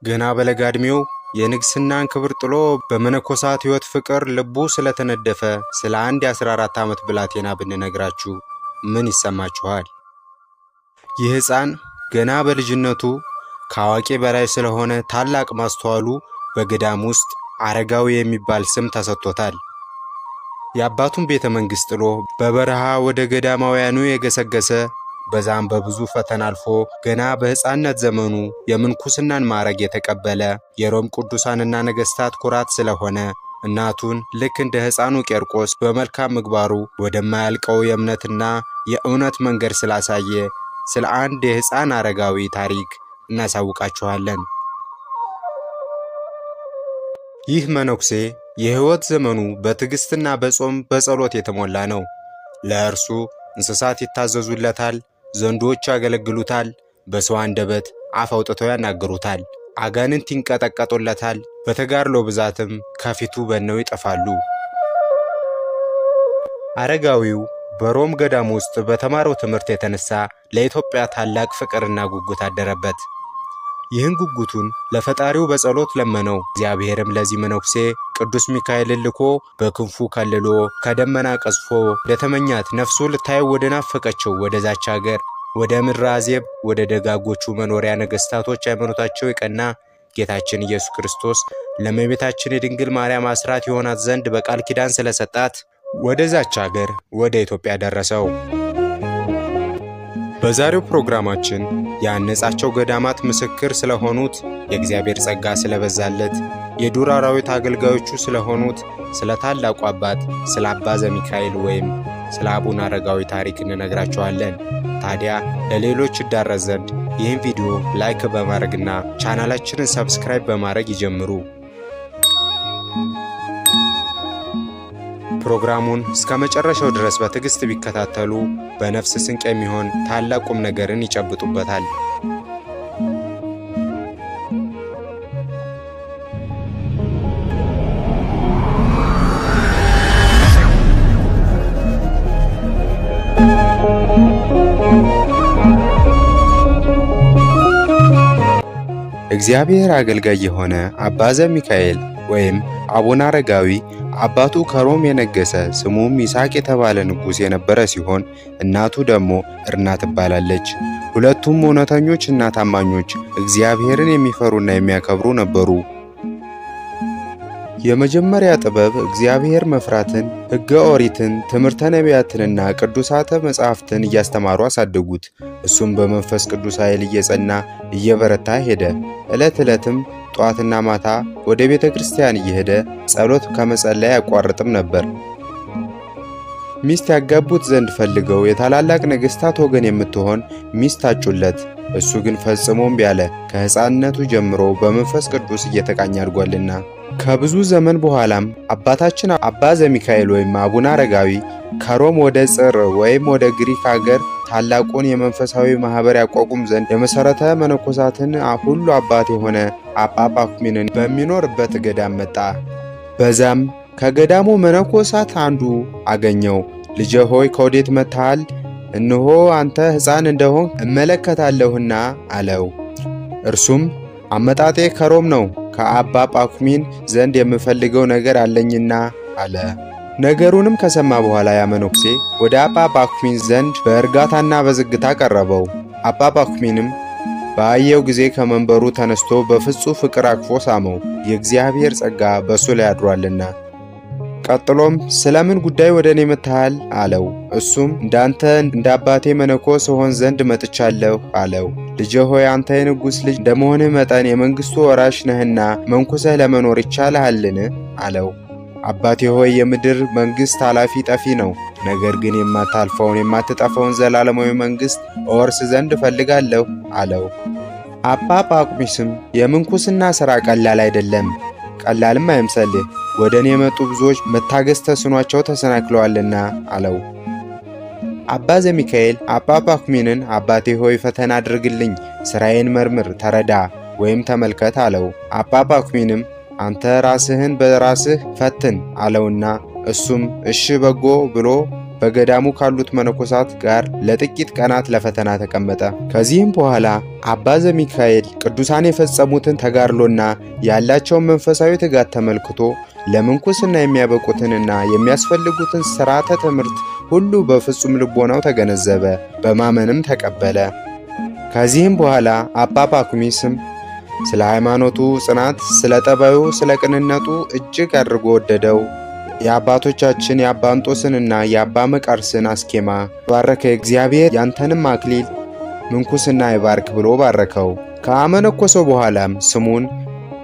ገና በለጋ ዕድሜው የንግስናን ክብር ጥሎ በመነኮሳት ሕይወት ፍቅር ልቡ ስለተነደፈ ስለ አንድ የ14 ዓመት ብላቴና ብንነግራችሁ ምን ይሰማችኋል? ይህ ሕፃን ገና በልጅነቱ ከአዋቂ በላይ ስለሆነ ታላቅ ማስተዋሉ በገዳም ውስጥ አረጋዊ የሚባል ስም ተሰጥቶታል። የአባቱን ቤተ መንግሥት ጥሎ በበረሃ ወደ ገዳማውያኑ የገሰገሰ በዛም በብዙ ፈተና አልፎ ገና በሕፃንነት ዘመኑ የምንኩስናን ማዕረግ የተቀበለ የሮም ቅዱሳንና ነገሥታት ኩራት ስለሆነ እናቱን ልክ እንደ ሕፃኑ ቄርቆስ በመልካም ምግባሩ ወደማያልቀው የእምነትና የእውነት መንገድ ስላሳየ ስለ አንድ የሕፃን አረጋዊ ታሪክ እናሳውቃችኋለን። ይህ መነኩሴ የሕይወት ዘመኑ በትዕግሥትና በጾም በጸሎት የተሞላ ነው። ለእርሱ እንስሳት ይታዘዙለታል፣ ዘንዶች ያገለግሉታል፣ በሰው አንደበት አፍ አውጥተው ያናግሩታል፣ አጋንንት ይንቀጠቀጡለታል፣ በተጋድሎ ብዛትም ከፊቱ በነው ይጠፋሉ። አረጋዊው በሮም ገዳም ውስጥ በተማረው ትምህርት የተነሳ ለኢትዮጵያ ታላቅ ፍቅርና ጉጉት አደረበት። ይህን ጉጉቱን ለፈጣሪው በጸሎት ለመነው። እግዚአብሔርም ለዚህ መነኩሴ ቅዱስ ሚካኤልን ልኮ በክንፉ ከልሎ ከደመና ቀዝፎ ለተመኛት ነፍሱ ልታየው ወደ ናፈቀችው ወደዛች ሀገር ወደ ምድረ አዜብ ወደ ደጋጎቹ መኖሪያ ነገሥታቶች ሃይማኖታቸው የቀና ጌታችን ኢየሱስ ክርስቶስ ለእመቤታችን የድንግል ማርያም አስራት የሆናት ዘንድ በቃል ኪዳን ስለሰጣት ወደዛች ሀገር ወደ ኢትዮጵያ ደረሰው። በዛሬው ፕሮግራማችን ያነጻቸው ገዳማት ምስክር ስለሆኑት የእግዚአብሔር ጸጋ ስለበዛለት የዱር አራዊት አገልጋዮቹ ስለሆኑት ስለ ታላቁ አባት ስለ አባ ዘሚካኤል ወይም ስለ አቡነ አረጋዊ ታሪክ እንነግራችኋለን። ታዲያ ለሌሎች ይዳረስ ዘንድ ይህን ቪዲዮ ላይክ በማድረግና ቻናላችንን ሰብስክራይብ በማድረግ ይጀምሩ። ፕሮግራሙን እስከ መጨረሻው ድረስ በትዕግስት ቢከታተሉ በነፍስ ስንቅ የሚሆን ታላቅ ቁም ነገርን ይጨብጡበታል። እግዚአብሔር አገልጋይ የሆነ አባ ዘሚካኤል ወይም አቡነ አረጋዊ አባቱ ከሮም የነገሰ ስሙም ይስሐቅ የተባለ ንጉሥ የነበረ ሲሆን እናቱ ደግሞ እርና ትባላለች። ሁለቱም እውነተኞች እና ታማኞች እግዚአብሔርን የሚፈሩና የሚያከብሩ ነበሩ። የመጀመሪያ ጥበብ እግዚአብሔር መፍራትን፣ ሕገ ኦሪትን፣ ትምህርተ ነቢያትንና ቅዱሳተ መጻሕፍትን እያስተማሩ አሳደጉት። እሱም በመንፈስ ቅዱስ ኃይል እየጸና እየበረታ ሄደ። ዕለት ዕለትም ጧትና ማታ ወደ ቤተ ክርስቲያን እየሄደ ጸሎት ከመጸለይ አያቋርጥም ነበር። ሚስት ያጋቡት ዘንድ ፈልገው የታላላቅ ነገሥታት ወገን የምትሆን ሚስት አጩለት። እሱ ግን ፈጽሞ እምቢ አለ። ከሕፃንነቱ ጀምሮ በመንፈስ ቅዱስ እየተቃኘ አድጓልና። ከብዙ ዘመን በኋላም አባታችን አባ ዘሚካኤል ወይም አቡነ አረጋዊ ከሮም ወደ ጽር ወይም ወደ ግሪክ ሀገር ታላቁን የመንፈሳዊ ማህበር ያቋቁም ዘንድ የመሰረተ መነኮሳትን ሁሉ አባት የሆነ አባ ጳኩሚንን በሚኖርበት ገዳም መጣ። በዛም ከገዳሙ መነኮሳት አንዱ አገኘው። ልጄ ሆይ ከወዴት መጥተሃል? እነሆ አንተ ሕፃን እንደሆን እመለከታለሁና አለው። እርሱም አመጣጤ ከሮም ነው፣ ከአባ ጳኩሚን ዘንድ የምፈልገው ነገር አለኝና አለ። ነገሩንም ከሰማ በኋላ ያ መነኩሴ ወደ አባ ጳኩሚን ዘንድ በእርጋታና በዝግታ ቀረበው። አባ ጳኩሚንም ባየው ጊዜ ከመንበሩ ተነስቶ በፍጹም ፍቅር አቅፎ ሳመው፣ የእግዚአብሔር ጸጋ በእሱ ላይ አድሯልና። ቀጥሎም ስለምን ጉዳይ ወደ እኔ መጥተሃል? አለው። እሱም እንዳንተ እንደ አባቴ መነኮስ ሆን ዘንድ መጥቻለሁ አለው። ልጄ ሆይ አንተ የንጉሥ ልጅ እንደመሆንህ መጠን የመንግሥቱ ወራሽ ነህና መንኩሰህ ለመኖር ይቻልሃልን? አለው። አባቴ ሆይ የምድር መንግሥት ኃላፊ ጠፊ ነው። ነገር ግን የማታልፈውን የማትጠፋውን ዘላለማዊ መንግሥት እወርስ ዘንድ እፈልጋለሁ አለው። አባ ጳኩሚስም የምንኩስና ሥራ ቀላል አይደለም፣ ቀላልም አይምሰልህ። ወደ እኔ የመጡ ብዙዎች መታገስ ተስኗቸው ተሰናክለዋልና አለው። አባ ዘሚካኤል አባ ጳኩሚንን አባቴ ሆይ ፈተና አድርግልኝ፣ ሥራዬን መርምር፣ ተረዳ ወይም ተመልከት አለው። አባ ጳኩሚንም አንተ ራስህን በራስህ ፈትን አለውና እሱም እሺ በጎ ብሎ በገዳሙ ካሉት መነኮሳት ጋር ለጥቂት ቀናት ለፈተና ተቀመጠ። ከዚህም በኋላ አባ ዘሚካኤል ቅዱሳን የፈጸሙትን ተጋድሎና ያላቸውን መንፈሳዊ ትጋት ተመልክቶ ለምንኩስና የሚያበቁትንና የሚያስፈልጉትን ሥርዓተ ትምህርት ሁሉ በፍጹም ልቦናው ተገነዘበ፣ በማመንም ተቀበለ። ከዚህም በኋላ አባ ጳኩሚስም ስለ ሃይማኖቱ ጽናት፣ ስለ ጠባዩ፣ ስለ ቅንነቱ እጅግ አድርጎ ወደደው። የአባቶቻችን የአባ እንጦስንና የአባ መቃርስን አስኬማ ባረከ። እግዚአብሔር ያንተንም አክሊል ምንኩስና ይባርክ ብሎ ባረከው። ከአመነኮሰው በኋላም ስሙን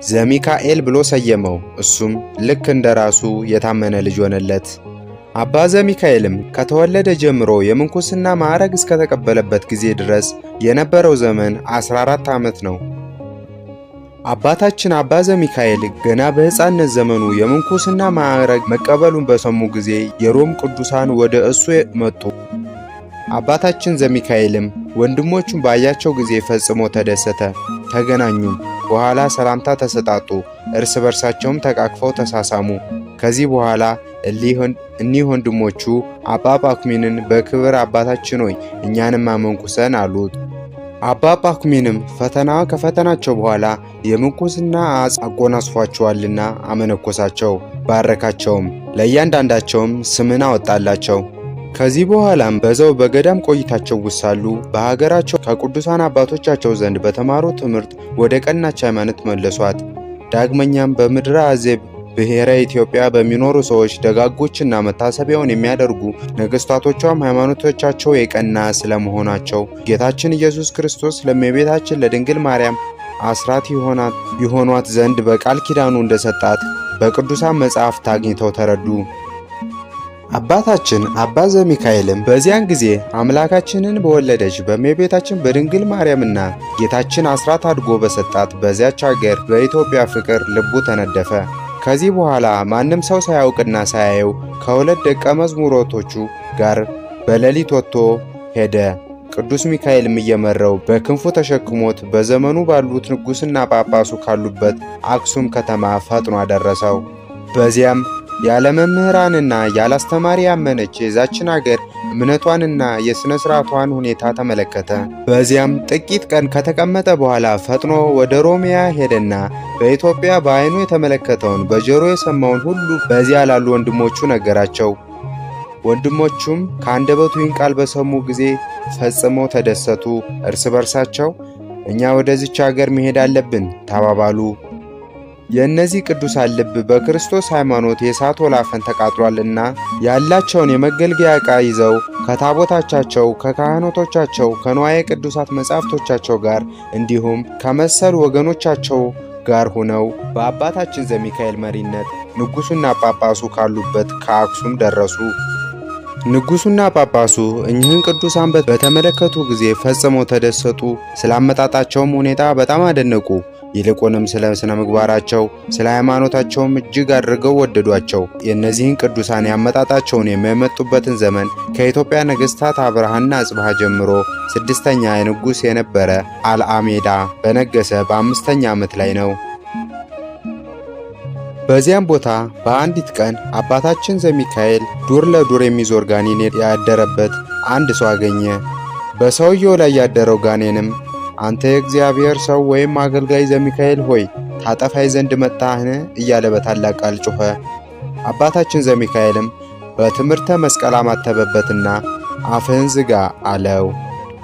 ዘሚካኤል ብሎ ሰየመው። እሱም ልክ እንደራሱ የታመነ ልጅ ሆነለት። አባ ዘሚካኤልም ከተወለደ ጀምሮ የምንኩስና ማዕረግ እስከተቀበለበት ጊዜ ድረስ የነበረው ዘመን 14 ዓመት ነው። አባታችን አባ ዘሚካኤል ገና በሕፃንነት ዘመኑ የምንኩስና ማዕረግ መቀበሉን በሰሙ ጊዜ የሮም ቅዱሳን ወደ እሱ መጡ። አባታችን ዘሚካኤልም ወንድሞቹን ባያቸው ጊዜ ፈጽሞ ተደሰተ። ተገናኙም፣ በኋላ ሰላምታ ተሰጣጡ። እርስ በርሳቸውም ተቃቅፈው ተሳሳሙ። ከዚህ በኋላ እኒህ ወንድሞቹ አባ ጳኩሚንን በክብር አባታችን ሆይ እኛንም አመንኩሰን አሉት። አባ ጳኩሚንም ፈተና ከፈተናቸው በኋላ የምንኩስና አጎናጽፏቸዋልና አመነኮሳቸው፣ ባረካቸውም። ለእያንዳንዳቸውም ስምን አወጣላቸው። ከዚህ በኋላም በዛው በገዳም ቆይታቸው ውስጥ ሳሉ በሀገራቸው ከቅዱሳን አባቶቻቸው ዘንድ በተማሩ ትምህርት ወደ ቀናች ሃይማኖት መለሷት። ዳግመኛም በምድረ አዜብ ብሔረ ኢትዮጵያ በሚኖሩ ሰዎች ደጋጎችና መታሰቢያውን የሚያደርጉ ነገሥታቶቿም ሃይማኖቶቻቸው የቀና ስለመሆናቸው ጌታችን ኢየሱስ ክርስቶስ ለእመቤታችን ለድንግል ማርያም አስራት ይሆኗት ዘንድ በቃል ኪዳኑ እንደሰጣት በቅዱሳን መጻሕፍት አግኝተው ተረዱ። አባታችን አባ ዘሚካኤልም በዚያን ጊዜ አምላካችንን በወለደች በእመቤታችን በድንግል ማርያምና ጌታችን አስራት አድርጎ በሰጣት በዚያች አገር በኢትዮጵያ ፍቅር ልቡ ተነደፈ። ከዚህ በኋላ ማንም ሰው ሳያውቅና ሳያየው ከሁለት ደቀ መዛሙርቶቹ ጋር በሌሊት ወጥቶ ሄደ። ቅዱስ ሚካኤልም እየመራው በክንፉ ተሸክሞት በዘመኑ ባሉት ንጉሥና ጳጳሱ ካሉበት አክሱም ከተማ ፈጥኖ አደረሰው። በዚያም ያለ መምህራንና ያለ አስተማሪ ያመነች የዛችን አገር እምነቷንና የሥነ ሥርዓቷን ሁኔታ ተመለከተ። በዚያም ጥቂት ቀን ከተቀመጠ በኋላ ፈጥኖ ወደ ሮሚያ ሄደና በኢትዮጵያ በዓይኑ የተመለከተውን በጆሮ የሰማውን ሁሉ በዚያ ላሉ ወንድሞቹ ነገራቸው። ወንድሞቹም ከአንደበቱ ይህን ቃል በሰሙ ጊዜ ፈጽመው ተደሰቱ። እርስ በርሳቸው እኛ ወደዚች አገር መሄድ አለብን ተባባሉ። የእነዚህ ቅዱሳን ልብ በክርስቶስ ሃይማኖት የእሳት ወላፈን ተቃጥሏልና ያላቸውን የመገልገያ ዕቃ ይዘው ከታቦታቻቸው ከካህናቶቻቸው ከንዋየ ቅዱሳት መጻሕፍቶቻቸው ጋር እንዲሁም ከመሰል ወገኖቻቸው ጋር ሆነው በአባታችን ዘሚካኤል መሪነት ንጉሡና ጳጳሱ ካሉበት ከአክሱም ደረሱ። ንጉሡና ጳጳሱ እኚህን ቅዱሳን በተመለከቱ ጊዜ ፈጽመው ተደሰቱ። ስላመጣጣቸውም ሁኔታ በጣም አደነቁ። ይልቁንም ስለ ስነ ምግባራቸው ስለ ሃይማኖታቸውም እጅግ አድርገው ወደዷቸው። የእነዚህን ቅዱሳን ያመጣጣቸውን የሚመጡበትን ዘመን ከኢትዮጵያ ነገሥታት አብርሃና አጽብሃ ጀምሮ 6ኛ ንጉሥ የነበረ አልአሜዳ በነገሰ በ5ኛ ዓመት ላይ ነው። በዚያም ቦታ በአንዲት ቀን አባታችን ዘሚካኤል ዱር ለዱር የሚዞር ጋኔን ያደረበት አንድ ሰው አገኘ። በሰውየው ላይ ያደረው ጋኔንም አንተ የእግዚአብሔር ሰው ወይም አገልጋይ ዘሚካኤል ሆይ ታጠፋይ ዘንድ መጣህን? እያለ በታላቅ ቃል ጮኸ። አባታችን ዘሚካኤልም በትምህርተ መስቀል አማተበበትና አፍህን ዝጋ አለው።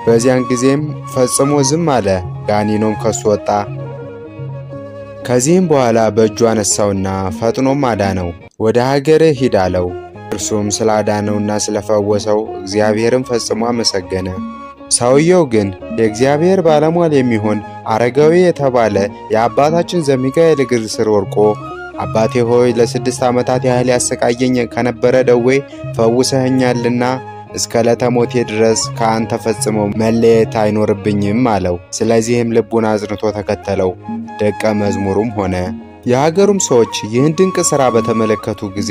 በዚያን ጊዜም ፈጽሞ ዝም አለ። ጋኔኑም ከሱ ወጣ። ከዚህም በኋላ በእጁ አነሳውና ፈጥኖም አዳነው። ወደ ሀገርህ ሂድ አለው። እርሱም ስላዳነውና ስለፈወሰው እግዚአብሔርን ፈጽሞ አመሰገነ። ሰውየው ግን የእግዚአብሔር ባለሟል የሚሆን አረጋዊ የተባለ የአባታችን ዘሚካኤል እግር ስር ወድቆ አባቴ ሆይ ለ6 ዓመታት ያህል ያሰቃየኝ ከነበረ ደዌ ፈውሰኸኛልና እስከ ለተሞቴ ድረስ ከአንተ ፈጽሞ መለየት አይኖርብኝም አለው። ስለዚህም ልቡን አጽንቶ ተከተለው፣ ደቀ መዝሙሩም ሆነ። የሀገሩም ሰዎች ይህን ድንቅ ሥራ በተመለከቱ ጊዜ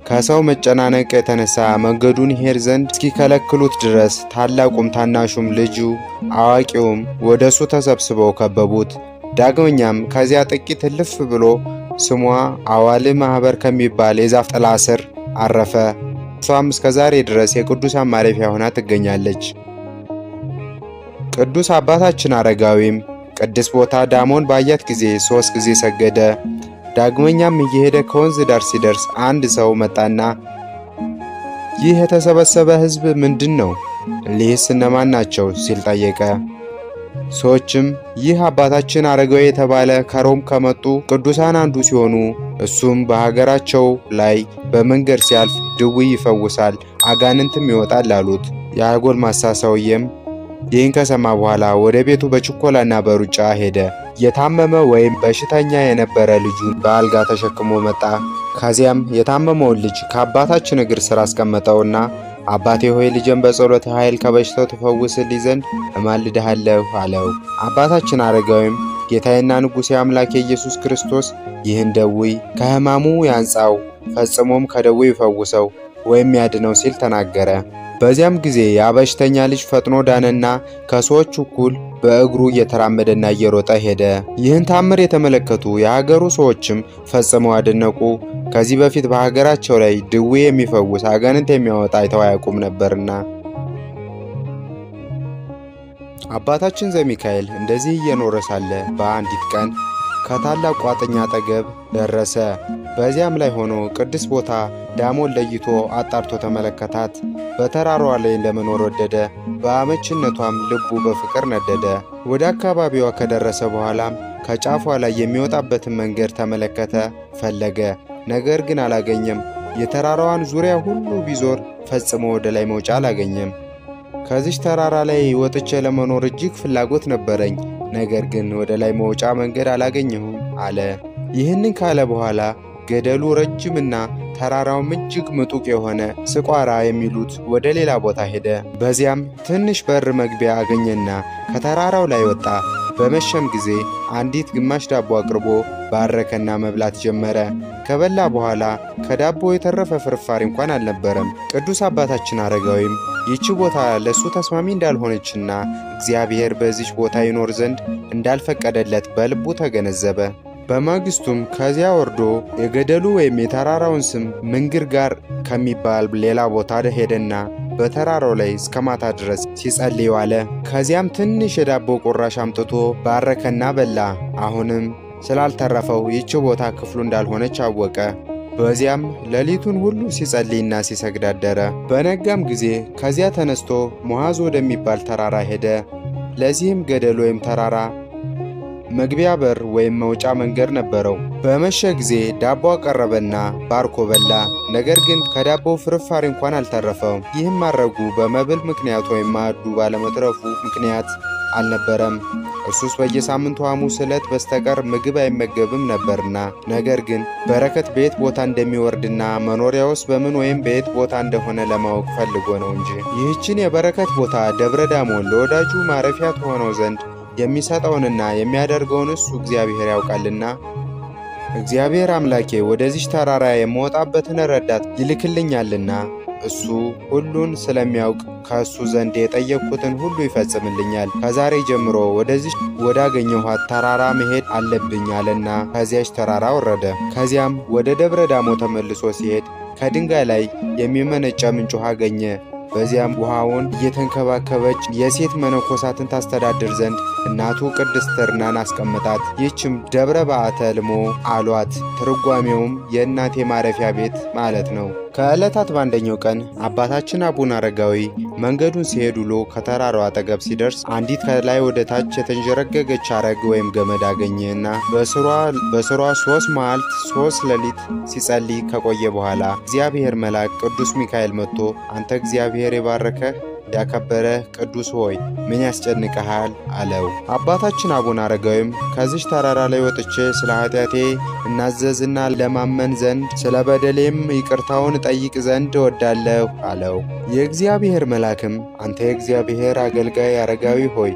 ከሰው መጨናነቅ የተነሳ መንገዱን ይሄድ ዘንድ እስኪከለክሉት ድረስ ታላቁም ታናሹም ልጁ አዋቂውም ወደሱ ተሰብስበው ከበቡት። ዳግመኛም ከዚያ ጥቂት እልፍ ብሎ ስሟ አዋል ማኅበር ከሚባል የዛፍ ጥላ ስር አረፈ። እሷም እስከዛሬ ድረስ የቅዱሳን ማረፊያ ሆና ትገኛለች። ቅዱስ አባታችን አረጋዊም ቅድስት ቦታ ዳሞን ባያት ጊዜ 3 ጊዜ ሰገደ። ዳግመኛም እየሄደ ከወንዝ ዳር ሲደርስ አንድ ሰው መጣና ይህ የተሰበሰበ ሕዝብ ምንድን ነው? እሊህስ እነማን ናቸው? ሲል ጠየቀ። ሰዎችም ይህ አባታችን አረጋዊ የተባለ ከሮም ከመጡ ቅዱሳን አንዱ ሲሆኑ እሱም በሀገራቸው ላይ በመንገድ ሲያልፍ ድውይ ይፈውሳል፣ አጋንንትም ይወጣል አሉት። ያ ጎልማሳ ሰውዬም ይህን ከሰማ በኋላ ወደ ቤቱ በችኮላና በሩጫ ሄደ። የታመመ ወይም በሽተኛ የነበረ ልጁን በአልጋ ተሸክሞ መጣ። ከዚያም የታመመውን ልጅ ከአባታችን እግር ስር አስቀመጠውና አባቴ ሆይ ልጄን በጸሎት ኃይል ከበሽታው ትፈውስልኝ ዘንድ እማልድሃለሁ አለው። አባታችን አረጋዊም ጌታዬና ንጉሴ አምላኬ ኢየሱስ ክርስቶስ ይህን ደውይ ከሕማሙ ያንጻው፣ ፈጽሞም ከደዌው ይፈውሰው ወይም ያድነው ሲል ተናገረ። በዚያም ጊዜ ያ በሽተኛ ልጅ ፈጥኖ ዳነና ከሰዎች እኩል በእግሩ እየተራመደና እየሮጠ ሄደ። ይህን ታምር የተመለከቱ የሀገሩ ሰዎችም ፈጽመው አደነቁ። ከዚህ በፊት በሀገራቸው ላይ ድዌ የሚፈውስ አጋንንት የሚያወጣ አይተው አያውቁም ነበርና። አባታችን ዘሚካኤል እንደዚህ እየኖረ ሳለ በአንዲት ቀን ከታላቅ ቋጥኝ አጠገብ ደረሰ። በዚያም ላይ ሆኖ ቅድስት ቦታ ዳሞን ለይቶ አጣርቶ ተመለከታት። በተራራዋ ላይ ለመኖር ወደደ። በአመችነቷም ልቡ በፍቅር ነደደ። ወደ አካባቢዋ ከደረሰ በኋላም ከጫፏ ላይ የሚወጣበትን መንገድ ተመለከተ፣ ፈለገ። ነገር ግን አላገኘም። የተራራዋን ዙሪያ ሁሉ ቢዞር ፈጽሞ ወደ ላይ መውጫ አላገኘም። ከዚህ ተራራ ላይ ወጥቼ ለመኖር እጅግ ፍላጎት ነበረኝ፣ ነገር ግን ወደ ላይ መውጫ መንገድ አላገኘሁም አለ። ይህንን ካለ በኋላ ገደሉ ረጅምና ተራራውም እጅግ ምጡቅ የሆነ ስቋራ የሚሉት ወደ ሌላ ቦታ ሄደ። በዚያም ትንሽ በር መግቢያ አገኘና ከተራራው ላይ ወጣ። በመሸም ጊዜ አንዲት ግማሽ ዳቦ አቅርቦ ባረከና መብላት ጀመረ። ከበላ በኋላ ከዳቦ የተረፈ ፍርፋሪ እንኳን አልነበረም። ቅዱስ አባታችን አረጋዊም ይህች ቦታ ለሱ ተስማሚ እንዳልሆነችና እግዚአብሔር በዚች ቦታ ይኖር ዘንድ እንዳልፈቀደለት በልቡ ተገነዘበ። በማግስቱም ከዚያ ወርዶ የገደሉ ወይም የተራራውን ስም ምንግር ጋር ከሚባል ሌላ ቦታ ሄደና በተራራው ላይ እስከ ማታ ድረስ ሲጸልይ ዋለ። ከዚያም ትንሽ የዳቦ ቁራሽ አምጥቶ ባረከና በላ። አሁንም ስላልተረፈው ይህች ቦታ ክፍሉ እንዳልሆነች አወቀ። በዚያም ሌሊቱን ሁሉ ሲጸልይና ሲሰግድ አደረ። በነጋም ጊዜ ከዚያ ተነስቶ ሙዓዝ ወደሚባል ተራራ ሄደ። ለዚህም ገደል ወይም ተራራ መግቢያ በር ወይም መውጫ መንገድ ነበረው። በመሸ ጊዜ ዳቦ አቀረበና ባርኮ በላ። ነገር ግን ከዳቦው ፍርፋሪ እንኳን አልተረፈውም። ይህም ማድረጉ በመብል ምክንያት ወይም ማዕዱ ባለመትረፉ ምክንያት አልነበረም። እርሱስ በየሳምንቱ ሐሙስ ዕለት በስተቀር ምግብ አይመገብም ነበርና። ነገር ግን በረከት በየት ቦታ እንደሚወርድና መኖሪያውስ በምን ወይም በየት ቦታ እንደሆነ ለማወቅ ፈልጎ ነው እንጂ። ይህችን የበረከት ቦታ ደብረ ዳሞን ለወዳጁ ማረፊያ ትሆነው ዘንድ የሚሰጠውንና የሚያደርገውን እሱ እግዚአብሔር ያውቃልና እግዚአብሔር አምላኬ ወደዚህ ተራራ የምወጣበትን ረዳት ይልክልኛልና እሱ ሁሉን ስለሚያውቅ ከእሱ ዘንድ የጠየቅኩትን ሁሉ ይፈጽምልኛል። ከዛሬ ጀምሮ ወደዚህ ወዳገኘኋት ተራራ መሄድ አለብኝ አለና ከዚያች ተራራ ወረደ። ከዚያም ወደ ደብረ ዳሞ ተመልሶ ሲሄድ ከድንጋይ ላይ የሚመነጨ ምንጭ ውሃ አገኘ። በዚያም ውሃውን እየተንከባከበች የሴት መነኮሳትን ታስተዳድር ዘንድ እናቱ ቅድስት ተርናን አስቀምጣት። ይህችም ደብረ በዓተ ልሞ አሏት። ትርጓሜውም የእናቴ ማረፊያ ቤት ማለት ነው። ከዕለታት በአንደኛው ቀን አባታችን አቡነ አረጋዊ መንገዱን ሲሄድ ውሎ ከተራራው አጠገብ ሲደርስ አንዲት ከላይ ወደ ታች የተንዠረገገች አረግ ወይም ገመድ አገኘና በስሯ 3 መዓልት 3 ሌሊት ሲጸልይ ከቆየ በኋላ እግዚአብሔር መልአክ ቅዱስ ሚካኤል መጥቶ አንተ እግዚአብሔር የባረከህ ያከበረ ቅዱስ ሆይ ምን ያስጨንቀሃል? አለው። አባታችን አቡነ አረጋዊም ከዚህ ተራራ ላይ ወጥቼ ስለ ኃጢአቴ እናዘዝና ለማመን ዘንድ ስለ በደሌም ይቅርታውን ጠይቅ ዘንድ እወዳለሁ አለው። የእግዚአብሔር መልአክም አንተ የእግዚአብሔር አገልጋይ አረጋዊ ሆይ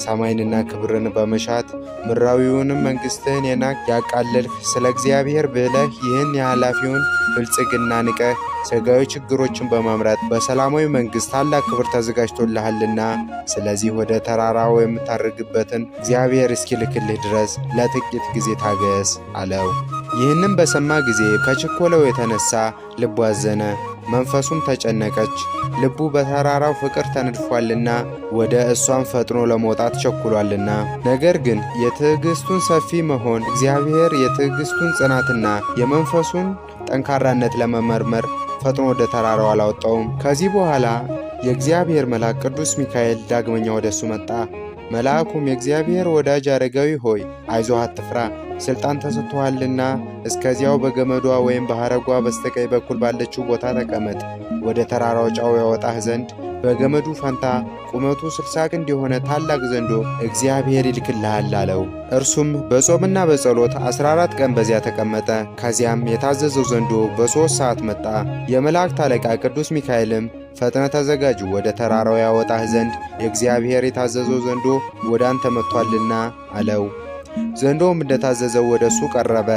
ሰማይንና ክብርን በመሻት ምድራዊውንም መንግሥትህን የናቅ ያቃለልህ ስለ እግዚአብሔር ብለህ ይህን የኃላፊውን ብልጽግና ንቀህ ሥጋዊ ችግሮችን በማምራት በሰላማዊ መንግሥት ታላቅ ክብር ተዘጋጅቶልሃልና ስለዚህ ወደ ተራራው የምታርግበትን እግዚአብሔር እስኪልክልህ ድረስ ለጥቂት ጊዜ ታገስ አለው። ይህንም በሰማ ጊዜ ከችኮላው የተነሳ ልቡ አዘነ። መንፈሱም ተጨነቀች። ልቡ በተራራው ፍቅር ተነድፏልና ወደ እሷም ፈጥኖ ለመውጣት ቸኩሏልና። ነገር ግን የትዕግስቱን ሰፊ መሆን እግዚአብሔር የትዕግስቱን ጽናትና የመንፈሱን ጠንካራነት ለመመርመር ፈጥኖ ወደ ተራራው አላወጣውም። ከዚህ በኋላ የእግዚአብሔር መልአክ ቅዱስ ሚካኤል ዳግመኛ ወደሱ መጣ። መልአኩም የእግዚአብሔር ወዳጅ አረጋዊ ሆይ አይዞህ፣ አትፍራ፣ ስልጣን ተሰጥቶሃልና እስከዚያው በገመዷ ወይም በሐረጓ በስተቀኝ በኩል ባለችው ቦታ ተቀመጥ። ወደ ተራራው ጫው ያወጣህ ዘንድ በገመዱ ፈንታ ቁመቱ 60 ክንድ የሆነ ታላቅ ዘንዶ እግዚአብሔር ይልክልሃል አለው። እርሱም በጾምና በጸሎት 14 ቀን በዚያ ተቀመጠ። ከዚያም የታዘዘው ዘንዶ በ3 ሰዓት መጣ። የመላእክት አለቃ ቅዱስ ሚካኤልም ፈጥነ ተዘጋጅ፣ ወደ ተራራው ያወጣህ ዘንድ የእግዚአብሔር የታዘዘው ዘንዶ ወደ አንተ መጥቷልና አለው። ዘንዶም እንደታዘዘው ወደ እሱ ቀረበ።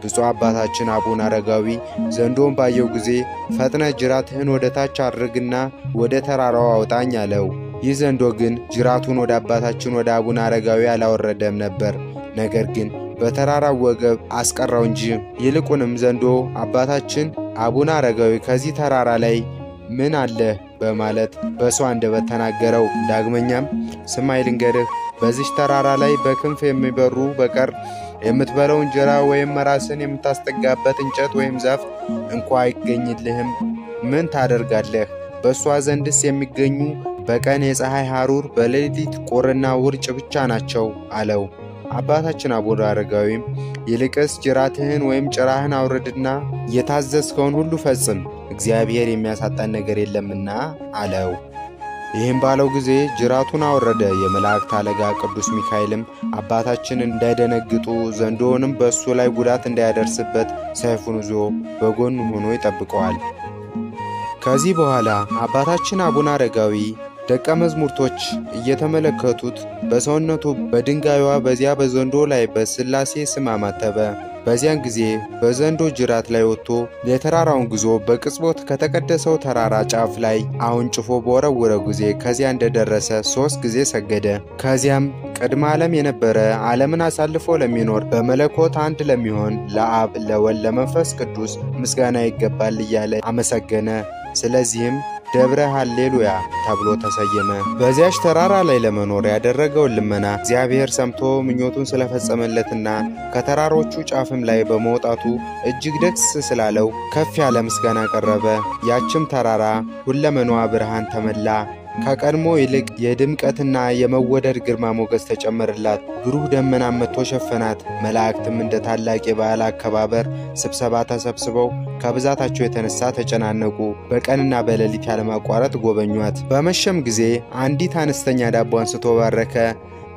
ብፁዕ አባታችን አቡነ አረጋዊ ዘንዶም ባየው ጊዜ ፈጥነ ጅራትህን ወደ ታች አድርግና ወደ ተራራው አውጣኝ አለው። ይህ ዘንዶ ግን ጅራቱን ወደ አባታችን ወደ አቡነ አረጋዊ አላወረደም ነበር፣ ነገር ግን በተራራው ወገብ አስቀረው እንጂ። ይልቁንም ዘንዶ አባታችን አቡነ አረጋዊ ከዚህ ተራራ ላይ ምን አለ በማለት በሰው አንደበት ተናገረው። ዳግመኛም ስማይ ልንገርህ፣ በዚህ ተራራ ላይ በክንፍ የሚበሩ በቀር የምትበለው እንጀራ ወይም ራስን የምታስጠጋበት እንጨት ወይም ዛፍ እንኳ አይገኝልህም። ምን ታደርጋለህ? በእሷ ዘንድስ የሚገኙ በቀን የፀሐይ ሐሩር፣ በሌሊት ቁርና ውርጭ ብቻ ናቸው አለው። አባታችን አቡነ አረጋዊም ይልቅስ ጅራትህን ወይም ጭራህን አውርድና የታዘዝከውን ሁሉ ፈጽም፣ እግዚአብሔር የሚያሳጣን ነገር የለምና አለው። ይህም ባለው ጊዜ ጅራቱን አወረደ። የመላእክት አለቃ ቅዱስ ሚካኤልም አባታችን እንዳይደነግጡ ዘንዶውንም በእሱ ላይ ጉዳት እንዳያደርስበት ሰይፉን ይዞ በጎኑ ሆኖ ይጠብቀዋል። ከዚህ በኋላ አባታችን አቡነ አረጋዊ ደቀ መዛሙርቶች እየተመለከቱት በሰውነቱ በድንጋዩዋ በዚያ በዘንዶ ላይ በሥላሴ ስም አማተበ። በዚያን ጊዜ በዘንዶ ጅራት ላይ ወጥቶ የተራራውን ጉዞ በቅጽበት ከተቀደሰው ተራራ ጫፍ ላይ አወንጭፎ በወረወረው ጊዜ ከዚያ እንደደረሰ 3 ጊዜ ሰገደ። ከዚያም ቅድመ ዓለም የነበረ ዓለምን አሳልፎ ለሚኖር በመለኮት አንድ ለሚሆን ለአብ ለወልድ ለመንፈስ ቅዱስ ምስጋና ይገባል እያለ አመሰገነ። ስለዚህም ደብረ ሃሌሉያ ተብሎ ተሰየመ። በዚያች ተራራ ላይ ለመኖር ያደረገውን ልመና እግዚአብሔር ሰምቶ ምኞቱን ስለፈጸመለትና ከተራሮቹ ጫፍም ላይ በመውጣቱ እጅግ ደስ ስላለው ከፍ ያለ ምስጋና ቀረበ። ያችም ተራራ ሁለመኗ ብርሃን ተመላ። ከቀድሞ ይልቅ የድምቀትና የመወደድ ግርማ ሞገስ ተጨመረላት። ብሩህ ደመና መጥቶ ሸፈናት። መላእክትም እንደ ታላቅ የበዓል አከባበር ስብሰባ ተሰብስበው ከብዛታቸው የተነሳ ተጨናነቁ። በቀንና በሌሊት ያለማቋረጥ ጎበኟት። በመሸም ጊዜ አንዲት አነስተኛ ዳቦ አንስቶ ባረከ።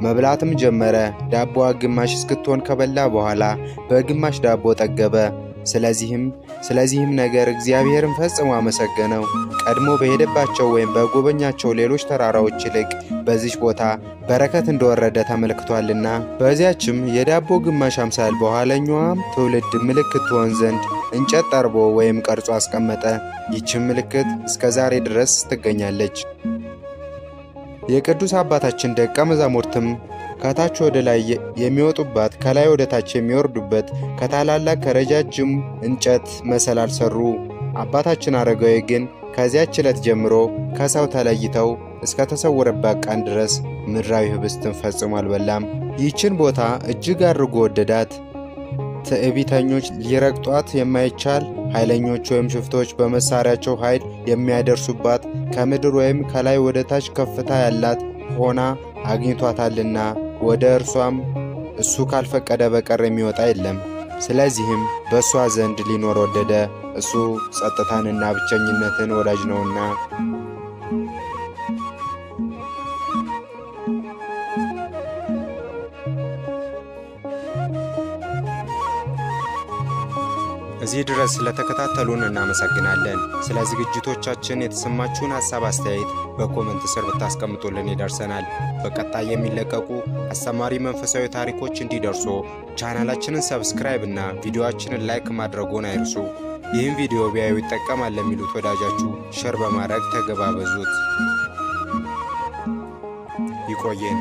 መብላትም ጀመረ። ዳቦዋ ግማሽ እስክትሆን ከበላ በኋላ በግማሽ ዳቦ ጠገበ። ስለዚህም ነገር እግዚአብሔርን ፈጽሞ አመሰገነው። ቀድሞ በሄደባቸው ወይም በጎበኛቸው ሌሎች ተራራዎች ይልቅ በዚህ ቦታ በረከት እንደወረደ ተመልክቷልና። በዚያችም የዳቦ ግማሽ አምሳል በኋለኛውም ትውልድ ምልክት ትሆን ዘንድ እንጨት ጠርቦ ወይም ቀርጾ አስቀመጠ። ይህችም ምልክት እስከ ዛሬ ድረስ ትገኛለች። የቅዱስ አባታችን ደቀ መዛሙርትም ከታች ወደ ላይ የሚወጡባት ከላይ ወደ ታች የሚወርዱበት ከታላላቅ ከረጃጅም እንጨት መሰላል ሰሩ። አባታችን አረጋዊ ግን ከዚያች ዕለት ጀምሮ ከሰው ተለይተው እስከ ተሰወረባት ቀን ድረስ ምድራዊ ህብስትን ፈጽሞ አልበላም። ይህችን ቦታ እጅግ አድርጎ ወደዳት። ትዕቢተኞች ሊረግጧት የማይቻል ኃይለኞች ወይም ሽፍቶች በመሳሪያቸው ኃይል የሚያደርሱባት ከምድር ወይም ከላይ ወደ ታች ከፍታ ያላት ሆና አግኝቷታልና ወደ እርሷም እሱ ካልፈቀደ በቀር የሚወጣ የለም። ስለዚህም በእሷ ዘንድ ሊኖር ወደደ። እሱ ጸጥታንና ብቸኝነትን ወዳጅ ነውና። እዚህ ድረስ ስለተከታተሉን እናመሰግናለን። ስለ ዝግጅቶቻችን የተሰማችሁን ሐሳብ አስተያየት በኮሜንት ስር ብታስቀምጡልን ይደርሰናል። በቀጣይ የሚለቀቁ አስተማሪ መንፈሳዊ ታሪኮች እንዲደርሱ ቻናላችንን ሰብስክራይብ እና ቪዲዮአችንን ላይክ ማድረጉን አይርሱ። ይህን ቪዲዮ ቢያዩ ይጠቀማል ለሚሉት ወዳጃችሁ ሼር በማድረግ ተገባበዙት። ይቆየን።